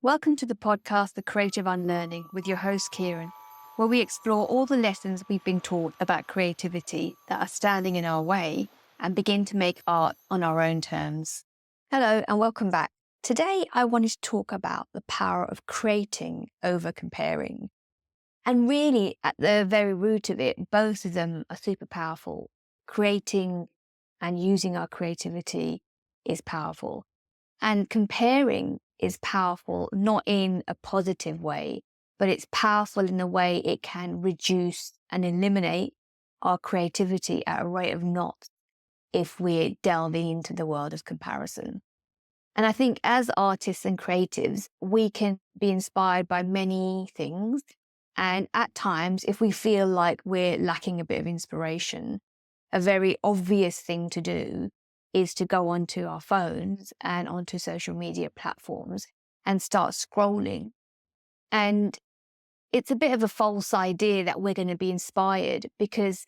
Welcome to the podcast, The Creative Unlearning, with your host, Kieran, where we explore all the lessons we've been taught about creativity that are standing in our way and begin to make art on our own terms. Hello, and welcome back. Today, I wanted to talk about the power of creating over comparing. And really, at the very root of it, both of them are super powerful. Creating and using our creativity is powerful. And comparing is powerful, not in a positive way, but it's powerful in a way it can reduce and eliminate our creativity at a rate of knots if we're delving into the world of comparison. And I think as artists and creatives, we can be inspired by many things. And at times, if we feel like we're lacking a bit of inspiration, a very obvious thing to do is to go onto our phones and onto social media platforms and start scrolling. And it's a bit of a false idea that we're going to be inspired, because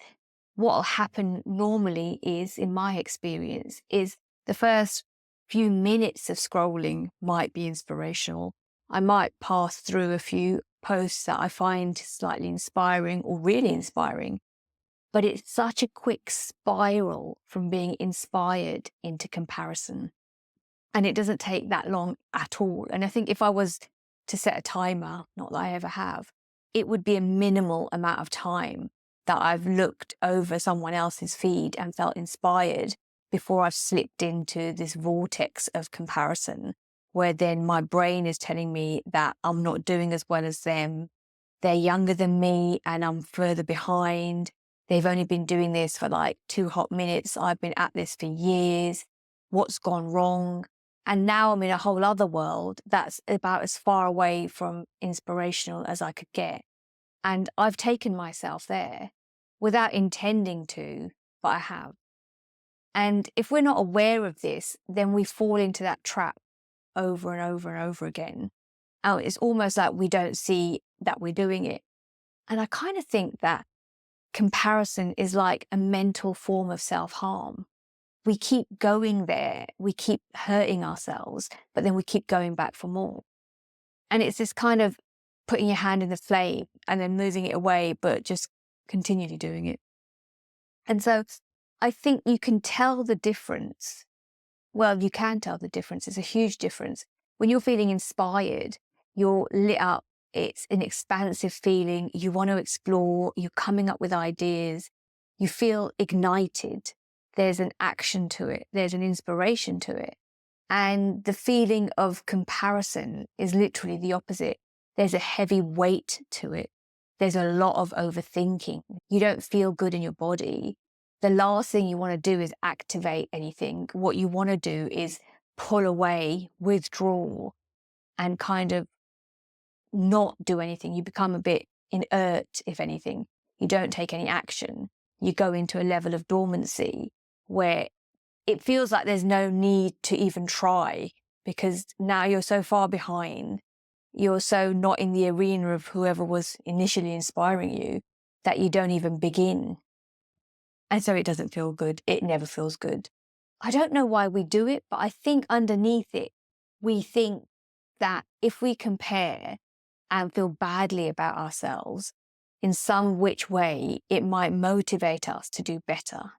what will happen normally is, in my experience, is the first few minutes of scrolling might be inspirational. I might pass through a few posts that I find slightly inspiring or really inspiring, but it's such a quick spiral from being inspired into comparison. And it doesn't take that long at all. And I think if I was to set a timer, not that I ever have, it would be a minimal amount of time that I've looked over someone else's feed and felt inspired before I've slipped into this vortex of comparison, where then my brain is telling me that I'm not doing as well as them. They're younger than me and I'm further behind. They've only been doing this for like 2 hot minutes. I've been at this for years. What's gone wrong? And now I'm in a whole other world that's about as far away from inspirational as I could get. And I've taken myself there without intending to, but I have. And if we're not aware of this, then we fall into that trap over and over and over again. And it's almost like we don't see that we're doing it. And I kind of think that comparison is like a mental form of self-harm. We keep going there, we keep hurting ourselves, but then we keep going back for more. And it's this kind of putting your hand in the flame and then moving it away, but just continually doing it. And so I think you can tell the difference. Well, you can tell the difference. It's a huge difference. When you're feeling inspired, you're lit up. It's an expansive feeling. You want to explore. You're coming up with ideas. You feel ignited. There's an action to it. There's an inspiration to it. And the feeling of comparison is literally the opposite. There's a heavy weight to it. There's a lot of overthinking. You don't feel good in your body. The last thing you want to do is activate anything. What you want to do is pull away, withdraw, and kind of not do anything. You become a bit inert, if anything. You don't take any action. You go into a level of dormancy where it feels like there's no need to even try, because now you're so far behind. You're so not in the arena of whoever was initially inspiring you that you don't even begin. And so it doesn't feel good. It never feels good. I don't know why we do it, but I think underneath it, we think that if we compare and feel badly about ourselves, in some which way, it might motivate us to do better.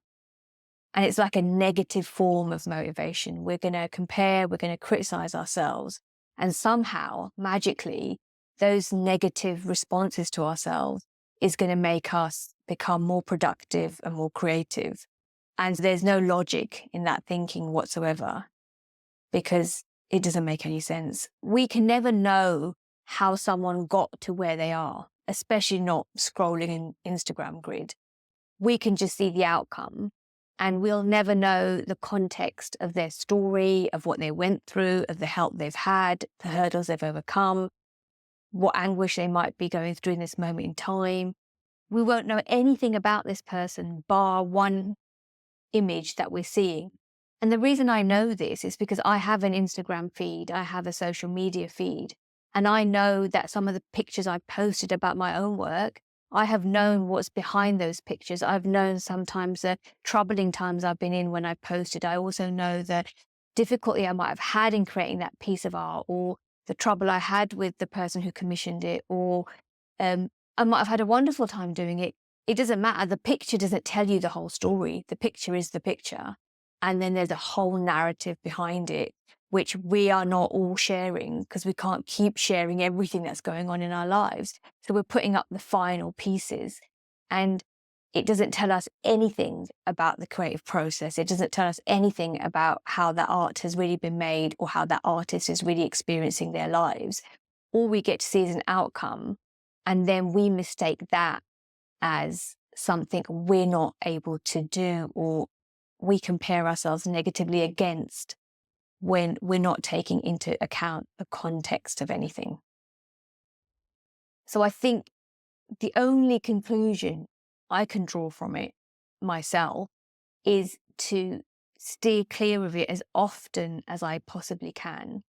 And it's like a negative form of motivation. We're going to compare, we're going to criticize ourselves. And somehow, magically, those negative responses to ourselves is going to make us become more productive and more creative. And there's no logic in that thinking whatsoever, because it doesn't make any sense. We can never know how someone got to where they are, especially not scrolling in Instagram grid. We can just see the outcome, and we'll never know the context of their story, of what they went through, of the help they've had, the hurdles they've overcome, what anguish they might be going through in this moment in time. We won't know anything about this person bar one image that we're seeing. And the reason I know this is because I have an Instagram feed, I have a social media feed, and I know that some of the pictures I've posted about my own work, I have known what's behind those pictures. I've known sometimes the troubling times I've been in when I posted. I also know the difficulty I might have had in creating that piece of art, or the trouble I had with the person who commissioned it, or I might have had a wonderful time doing it. It doesn't matter. The picture doesn't tell you the whole story. The picture is the picture. And then there's a whole narrative behind it, which we are not all sharing because we can't keep sharing everything that's going on in our lives. So we're putting up the final pieces, and it doesn't tell us anything about the creative process. It doesn't tell us anything about how that art has really been made or how that artist is really experiencing their lives. All we get to see is an outcome, and then we mistake that as something we're not able to do, or we compare ourselves negatively against, when we're not taking into account the context of anything. So I think the only conclusion I can draw from it myself is to steer clear of it as often as I possibly can,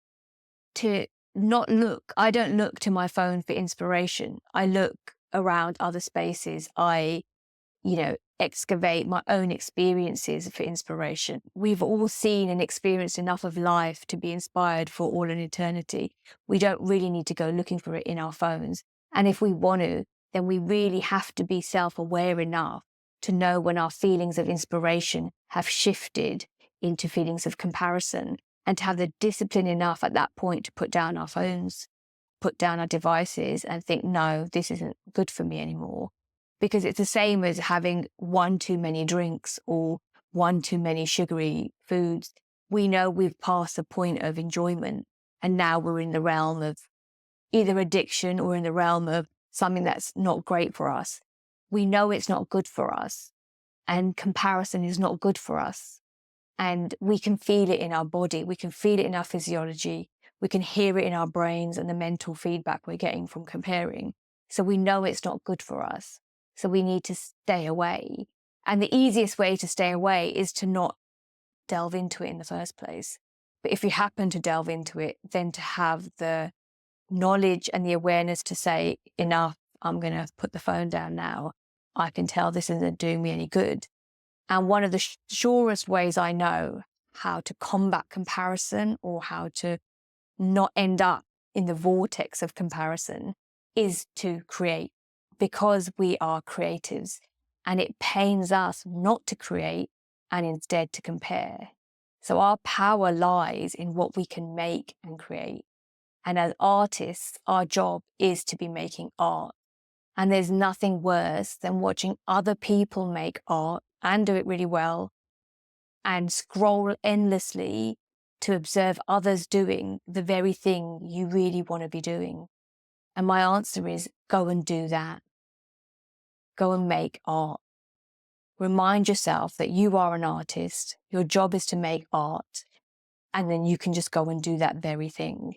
to not look. I don't look to my phone for inspiration. I look around other spaces. I excavate my own experiences for inspiration. We've all seen and experienced enough of life to be inspired for all an eternity. We don't really need to go looking for it in our phones. And if we want to, then we really have to be self-aware enough to know when our feelings of inspiration have shifted into feelings of comparison, and to have the discipline enough at that point to put down our phones, put down our devices, and think, no, this isn't good for me anymore. Because it's the same as having one too many drinks or one too many sugary foods. We know we've passed the point of enjoyment, and now we're in the realm of either addiction or in the realm of something that's not great for us. We know it's not good for us, and comparison is not good for us. And we can feel it in our body. We can feel it in our physiology. We can hear it in our brains and the mental feedback we're getting from comparing. So we know it's not good for us. So we need to stay away. And the easiest way to stay away is to not delve into it in the first place. But if you happen to delve into it, then to have the knowledge and the awareness to say, enough, I'm going to put the phone down now. I can tell this isn't doing me any good. And one of the surest ways I know how to combat comparison, or how to not end up in the vortex of comparison, is to create, because we are creatives, and it pains us not to create and instead to compare. So our power lies in what we can make and create. And as artists, our job is to be making art. And there's nothing worse than watching other people make art and do it really well, and scroll endlessly to observe others doing the very thing you really want to be doing. And my answer is, go and do that. Go and make art. Remind yourself that you are an artist. Your job is to make art. And then you can just go and do that very thing.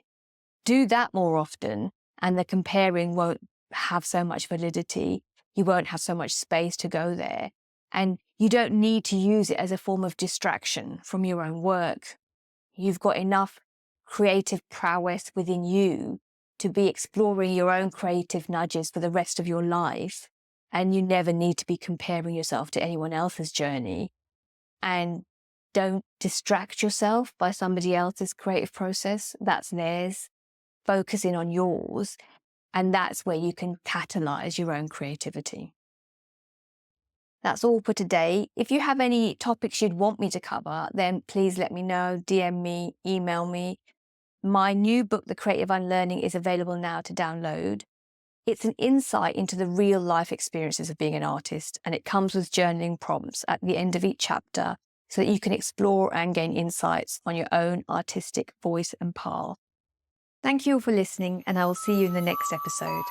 Do that more often, and the comparing won't have so much validity. You won't have so much space to go there. And you don't need to use it as a form of distraction from your own work. You've got enough creative prowess within you to be exploring your own creative nudges for the rest of your life. And you never need to be comparing yourself to anyone else's journey. And don't distract yourself by somebody else's creative process. That's theirs. Focus in on yours. And that's where you can catalyze your own creativity. That's all for today. If you have any topics you'd want me to cover, then please let me know, DM me, email me. My new book, The Creative Unlearning, is available now to download. It's an insight into the real life experiences of being an artist, and it comes with journaling prompts at the end of each chapter so that you can explore and gain insights on your own artistic voice and path. Thank you all for listening, and I will see you in the next episode.